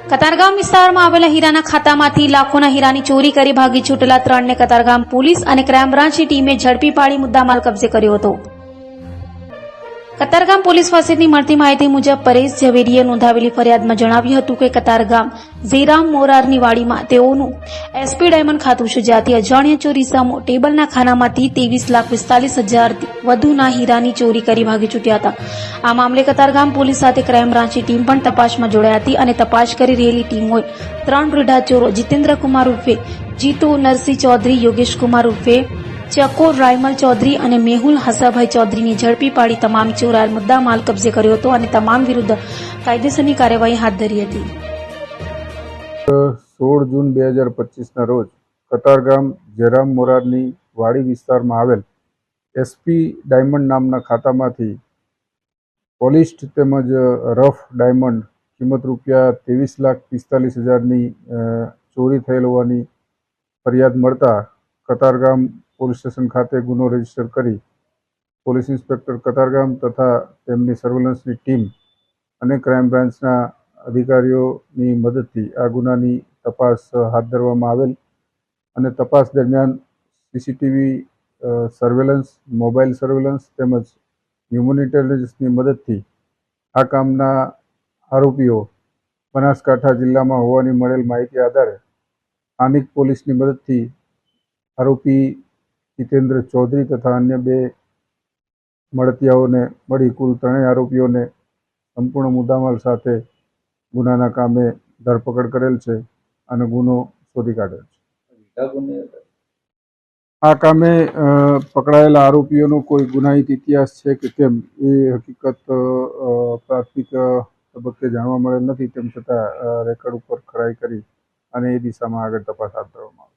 કતારગામ વિસ્તારમાં આવેલા હીરાના ખાતામાંથી લાખોના હીરાની ચોરી કરી ભાગી છૂટેલા 3ને કતારગામ પોલીસ અને ક્રાઇમ બ્રાન્ચની ટીમે ઝડપી પાડી મુદ્દામાલ કબજે કર્યો હતો. કતારગામ પોલીસ પાસેથી મળતી માહિતી મુજબ પરેશ ઝવેરીએ નોંધાવેલી ફરિયાદમાં જણાવ્યું હતું કે કતારગામ ઝેરામ મોરારની વાડીમાં તેઓનું એસપી ડાયમંડ ખાતું છે, જ્યાંથી અજાણ્યા ચોર ઇસમો ટેબલના ખાનામાંથી 23,45,000થી વધુના હીરાની ચોરી કરી ભાગી છૂટ્યા હતા. આ મામલે કતારગામ પોલીસ સાથે ક્રાઇમ બ્રાન્ચની ટીમ પણ તપાસમાં જોડાઈ હતી અને તપાસ કરી રહેલી ટીમોએ 3 રૂઢા ચોરો જીતેન્દ્ર કુમાર ઉર્ફે જીતુ નરસિંહ ચૌધરી, યોગેશ કુમાર ઉર્ફે ચકોર રાયમલ ચૌધરી અને મેહુલ હસાભાઈ ચૌધરીને ઝડપી પાડી તમામ ચોરાયેલ મુદ્દામાલ કબજે કર્યો હતો અને તમામ વિરુદ્ધ કાયદેસરની કાર્યવાહી હાથ ધરી હતી. 16 જૂન 2025ના રોજ કતારગામ ઝેરામ મોરારની વાડી વિસ્તારમાં આવેલ એસપી ડાયમંડ નામના ખાતામાંથી પોલિશ્ડ તેમજ રફ ડાયમંડ કિંમત રૂપિયા 23,45,000ની ચોરી થયેલ હોવાની ફરિયાદ મળતા કતારગામ પોલીસ સ્ટેશન ખાતે ગુનો રજીસ્ટર કરી પોલીસ ઇન્સ્પેક્ટર કતારગામ તથા તેમની સર્વેલન્સની ટીમ અને ક્રાઇમ બ્રાન્ચના અધિકારીઓની મદદથી આ ગુનાની તપાસ હાથ ધરવામાં આવેલ અને તપાસ દરમિયાન સીસીટીવી સર્વેલન્સ, મોબાઈલ સર્વેલન્સ તેમજ હ્યુમન ઇન્ટેલિજન્સની મદદથી આ કામના આરોપીઓ બનાસકાંઠા જિલ્લામાં હોવાની મળેલ માહિતી આધારે સ્થાનિક પોલીસની મદદથી આરોપી જીતેન્દ્ર ચૌધરી તથા અન્ય 2 મળતિયાઓને મળી કુલ 3 આરોપીઓને સંપૂર્ણ મુદ્દામાલ સાથે ગુનાના કામે ધરપકડ કરેલ છે અને ગુનો શોધી કાઢેલ છે. આ કામે પકડાયેલા આરોપીઓનો કોઈ ગુનાહિત ઇતિહાસ છે કે કેમ એ હકીકત પ્રાથમિક તબક્કે જાણવા મળેલ નથી. તેમ છતાં રેકર્ડ ઉપર ખરાઈ કરી અને એ દિશામાં આગળ તપાસ હાથ ધરવામાં આવે.